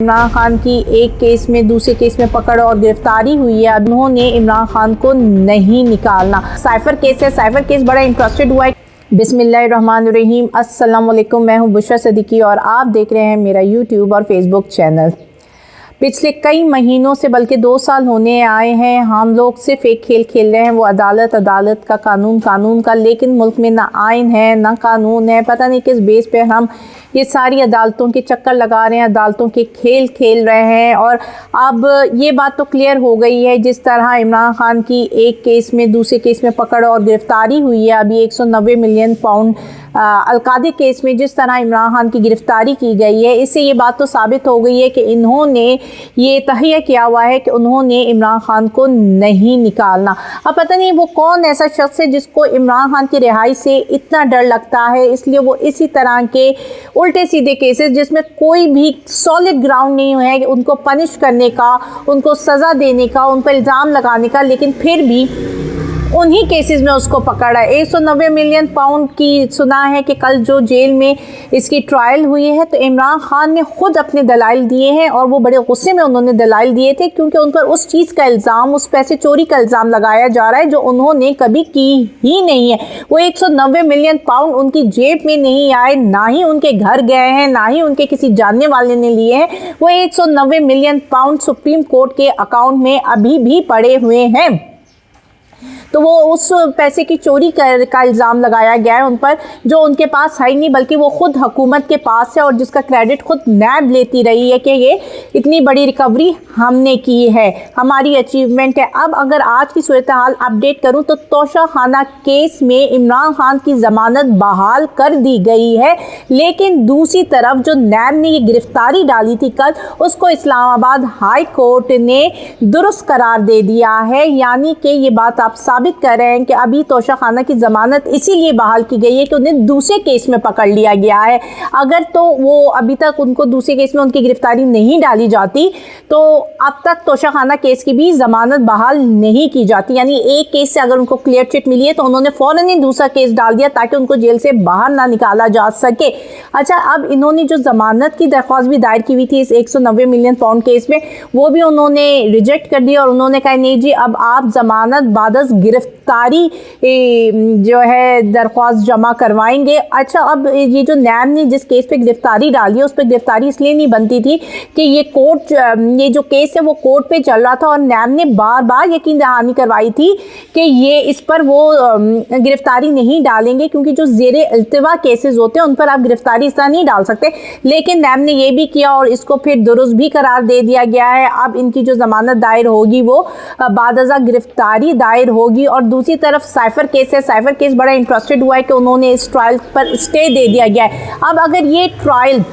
इमरान खान की एक केस में दूसरे केस में पकड़ और गिरफ्तारी हुई है। अब उन्होंने इमरान खान को नहीं निकालना। साइफर केस है, साइफर केस बड़ा इंटरेस्टेड हुआ है। बिस्मिल्लाहिर्रहमानिर्रहीम, अस्सलाम वालेकुम। मैं हूं बुशरा सिद्दीकी और आप देख रहे हैं मेरा यूट्यूब और फेसबुक चैनल। पिछले कई महीनों से बल्कि 2 साल होने आए हैं हम लोग सिर्फ एक खेल खेल रहे हैं, वो अदालत का, कानून का। लेकिन मुल्क में ना आइन है ना कानून है। पता नहीं किस बेस पे हम ये सारी अदालतों के चक्कर लगा रहे हैं, अदालतों के खेल खेल रहे हैं। और अब ये बात तो क्लियर हो गई है, जिस तरह इमरान खान की एक केस में दूसरे केस में पकड़ और गिरफ्तारी हुई है। अभी 190 मिलियन पाउंड अलकादी केस में जिस तरह इमरान खान की गिरफ्तारी की गई है, इससे ये बात तो साबित हो गई है कि इन्होंने ये तहैया किया हुआ है कि उन्होंने इमरान खान को नहीं निकालना। अब पता नहीं वो कौन ऐसा शख्स है जिसको इमरान खान की रिहाई से इतना डर लगता है, इसलिए वो इसी तरह के उल्टे सीधे केसेस जिसमें कोई भी सॉलिड ग्राउंड नहीं है उनको पनिश करने का, उनको सज़ा देने का, उन पर इल्ज़ाम लगाने का, लेकिन फिर भी उन्हीं केसेस में उसको पकड़ा है। 190 मिलियन पाउंड की सुना है कि कल जो जेल में इसकी ट्रायल हुई है तो इमरान खान ने खुद अपने दलाइल दिए हैं और वो बड़े गुस्से में उन्होंने दलाइल दिए थे, क्योंकि उन पर उस चीज़ का इल्ज़ाम, उस पैसे चोरी का इल्ज़ाम लगाया जा रहा है जो उन्होंने कभी की ही नहीं है। वो 190 मिलियन पाउंड उनकी जेब में नहीं आए, ना ही उनके घर गए हैं, ना ही उनके किसी जानने वाले ने लिए हैं। वो 190 मिलियन पाउंड सुप्रीम कोर्ट के अकाउंट में अभी भी पड़े हुए हैं। तो वो उस पैसे की चोरी का इल्ज़ाम लगाया गया है उन पर, जो उनके पास है ही नहीं, बल्कि वो खुद हुकूमत के पास है और जिसका क्रेडिट खुद नैब लेती रही है कि ये इतनी बड़ी रिकवरी हमने की है, हमारी अचीवमेंट है। अब अगर आज की सूरत हाल अपडेट करूं तो तोशाखाना केस में इमरान खान की ज़मानत बहाल कर दी गई है, लेकिन दूसरी तरफ जो नैब ने ये गिरफ्तारी डाली थी कल, उसको इस्लामाबाद हाई कोर्ट ने दुरुस्त करार दे दिया है। यानी कि ये बात आप साबित कर रहे हैं कि अभी तोशाखाना की ज़मानत इसीलिए बहाल की गई है कि उन्हें दूसरे केस में पकड़ लिया गया है। अगर तो वो अभी तक उनको दूसरे केस में उनकी गिरफ्तारी नहीं डाली जाती तो अब तक तोशाखाना केस की भी ज़मानत बहाल नहीं की जाती। यानी एक केस से अगर उनको क्लियर चिट मिली है तो उन्होंने फ़ौरन ही दूसरा केस डाल दिया ताकि उनको जेल से बाहर ना निकाला जा सके। अच्छा, अब इन्होंने जो ज़मानत की दरख्वास्त भी दायर की हुई थी इस 190 मिलियन पाउंड केस में, वो भी उन्होंने रिजेक्ट कर दिया और उन्होंने कहा नहीं जी, अब आप ज़मानत बादस गिरफ्तारी जो है दरख्वास्त जमा करवाएंगे। अच्छा, अब ये जो नैब ने जिस केस पे गिरफ्तारी डाली है उस पर गिरफ्तारी इसलिए नहीं बनती थी कि ये जो केस है वो कोर्ट पे चल रहा था और नैब ने बार बार यकीन दहानी करवाई थी कि ये इस पर वो गिरफ्तारी नहीं डालेंगे, क्योंकि जो ज़ेरे इल्तिवा केसेस होते हैं उन पर आप गिरफ्तारी इस तरह नहीं डाल सकते। लेकिन नैब ने ये भी किया और इसको फिर दुरुस्त भी करार दे दिया गया है। अब इनकी जो ज़मानत दायर होगी वो बादज़ा गिरफ्तारी दायर होगी। और दूसरी तरफ साइफर केस है, साइफर केस बड़ा इंटरेस्टेड हुआ है कि उन्होंने इस ट्रायल पर स्टे दे दिया गया है। अब अगर ये ट्रायल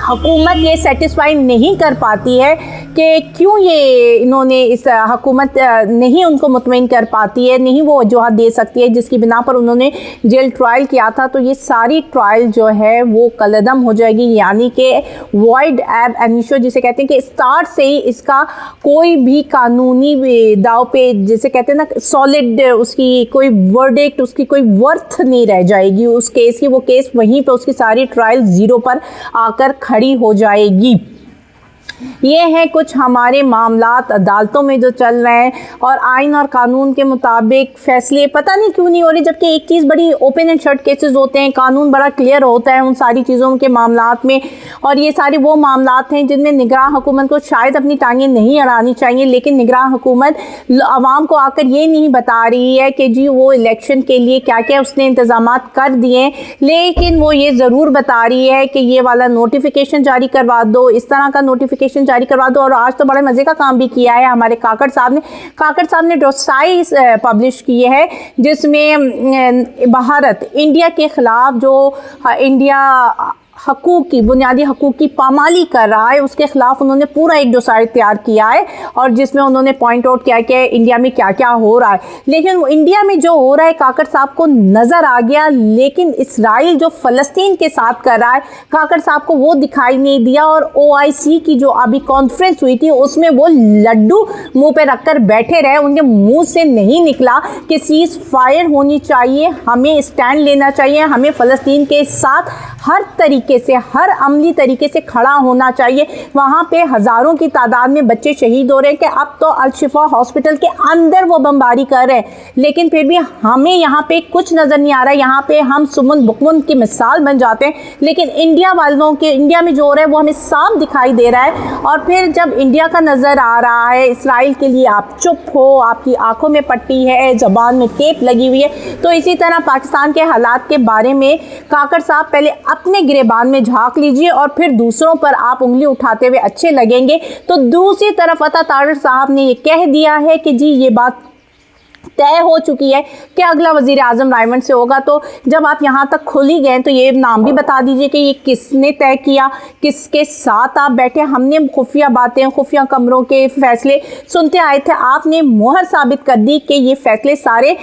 हुकूमत ये सेटिस्फाई नहीं कर पाती है कि क्यों ये इन्होंने इस हुकूमत नहीं उनको मुतमईन कर पाती है, नहीं वो वजूहत दे सकती है जिसकी बिना पर उन्होंने जेल ट्रायल किया था, तो ये सारी ट्रायल जो है वो कलअदम हो जाएगी। यानी कि वॉइड एब एनिशो जिसे कहते हैं कि स्टार्ट से ही इसका कोई भी कानूनी दाव पे, जिसे कहते हैं ना, सॉलिड उसकी कोई वर्डिक्ट, उसकी कोई वर्थ नहीं रह जाएगी उस केस की। वो केस वहीं पे उसकी सारी ट्रायल ज़ीरो पर आकर खड़ी हो जाएगी। ये हैं कुछ हमारे मामलात अदालतों में जो चल रहे हैं और आइन और कानून के मुताबिक फैसले पता नहीं क्यों नहीं हो रहे, जबकि एक चीज़ बड़ी ओपन एंड शट केसेस होते हैं, कानून बड़ा क्लियर होता है उन सारी चीज़ों के मामलात में। और ये सारे वो मामलात हैं जिनमें निगरान हुकूमत को शायद अपनी टांगें नहीं अड़ानी चाहिए, लेकिन निगरान हुकूमत आवाम को आकर ये नहीं बता रही है कि जी वो इलेक्शन के लिए क्या क्या उसने इंतजाम कर दिए, लेकिन वो ये ज़रूर बता रही है कि ये वाला नोटिफिकेशन जारी करवा दो, इस तरह का नोटिफिकेशन जारी करवा दो। और आज तो बड़े मजे का काम भी किया है हमारे काकड़ साहब ने डोसाई पब्लिश किए है, जिसमें भारत इंडिया के खिलाफ जो इंडिया हकूक़ की, बुनियादी हकूक़ की पामाली कर रहा है, उसके ख़िलाफ़ उन्होंने पूरा एक डोसाई तैयार किया है और जिसमें उन्होंने पॉइंट आउट किया कि इंडिया में क्या क्या हो रहा है। लेकिन इंडिया में जो हो रहा है काकड़ साहब को नज़र आ गया, लेकिन इसराइल जो फ़लस्तीन के साथ कर रहा है काकड़ साहब को वो दिखाई नहीं दिया। और OIC की जो अभी कॉन्फ्रेंस हुई थी उसमें वो लड्डू मुँह पर रख कर बैठे रहे, उनके मुँह से नहीं निकला कि सीज़ फायर होनी चाहिए, हमें स्टैंड लेना चाहिए, हमें फ़लस्तीन के साथ हर तरीके से, हर अमली तरीके से खड़ा होना चाहिए। वहाँ पे हज़ारों की तादाद में बच्चे शहीद हो रहे हैं कि अब तो अल-शिफा हॉस्पिटल के अंदर वो बमबारी कर रहे हैं, लेकिन फिर भी हमें यहाँ पे कुछ नज़र नहीं आ रहा है। यहाँ पे हम सुमन बुकमुन की मिसाल बन जाते हैं, लेकिन इंडिया में जो हो रहा है वो हमें साफ दिखाई दे रहा है। और फिर जब इंडिया का नज़र आ रहा है, इसराइल के लिए आप चुप हो, आपकी आंखों में पट्टी है, ज़बान में टेप लगी हुई है। तो इसी तरह पाकिस्तान के हालात के बारे में काकड़ साहब पहले अपने गिरेबान में झांक लीजिए और फिर दूसरों पर आप उंगली उठाते हुए अच्छे लगेंगे। तो दूसरी तरफ अता तारड़ साहब ने ये कह दिया है कि जी ये बात तय हो चुकी है कि अगला वज़ीर आज़म रायमंड से होगा। तो जब आप यहाँ तक खुल ही गए तो ये नाम भी बता दीजिए कि ये किसने तय किया, किसके साथ आप बैठे। हमने खुफिया बातें, खुफिया कमरों के फैसले सुनते आए थे, आपने मोहर साबित कर दी कि ये फैसले सारे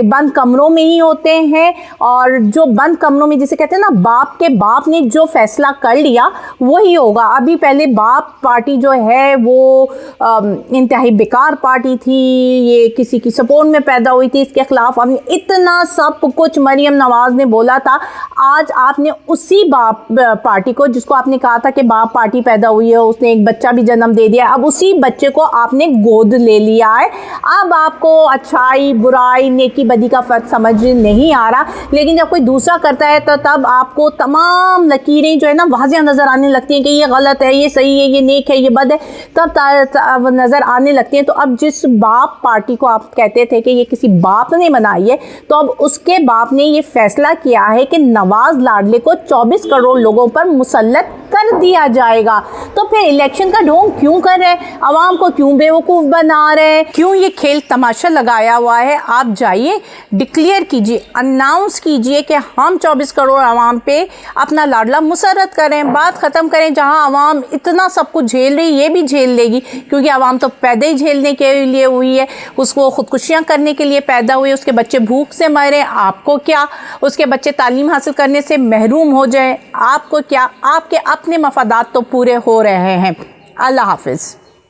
बंद कमरों में ही होते हैं। और जो बंद कमरों में जिसे कहते हैं ना, बाप के बाप ने जो फैसला कर लिया वही होगा। अभी पहले बाप पार्टी जो है वो इंतहाई बेकार पार्टी थी, ये किसी की सपोर्ट में पैदा हुई थी, इसके खिलाफ हमने इतना सब कुछ मरियम नवाज ने बोला था। आज आपने उसी बाप पार्टी को, जिसको आपने कहा था कि बाप पार्टी पैदा हुई है, उसने एक बच्चा भी जन्म दे दिया, अब उसी बच्चे को आपने गोद ले लिया है। अब आपको अच्छाई बुराई नेकी बदी का फर्क समझ नहीं आ रहा, लेकिन जब कोई दूसरा करता है तो तब आपको तमाम लकीरें जो है ना वाज़िह नज़र आने लगती हैं कि ये गलत है, ये सही है, ये नेक है, ये बद है, तब नज़र आने लगती हैं। तो अब जिस बाप पार्टी को आप कहते थे कि ये किसी बाप ने बनाई है, तो अब उसके बाप ने ये फैसला किया है कि नवाज लाडले को 24 करोड़ लोगों पर मुसल्लत कर दिया जाएगा। तो फिर इलेक्शन का ढोंग क्यों कर रहे हैं, आवाम को क्यों बेवकूफ़ बना रहे हैं, क्यों ये खेल तमाशा लगाया हुआ है? आप जाइए डिक्लेयर कीजिए, अनाउंस कीजिए कि हम 24 करोड़ आवाम पे अपना लाडला मुसर्रत करें, बात ख़त्म करें। जहां आवाम इतना सब कुछ झेल रही, ये भी झेल लेगी, क्योंकि आवाम तो पैदा ही झेलने के लिए हुई है, उसको खुदकुशियाँ करने के लिए पैदा हुए, उसके बच्चे भूख से मरे, आपको क्या? उसके बच्चे तालीम हासिल करने से महरूम हो जाए, आपको क्या? आपके अपने मफादात तो पूरे हो रहे हैं। अल्लाह हाफिज़।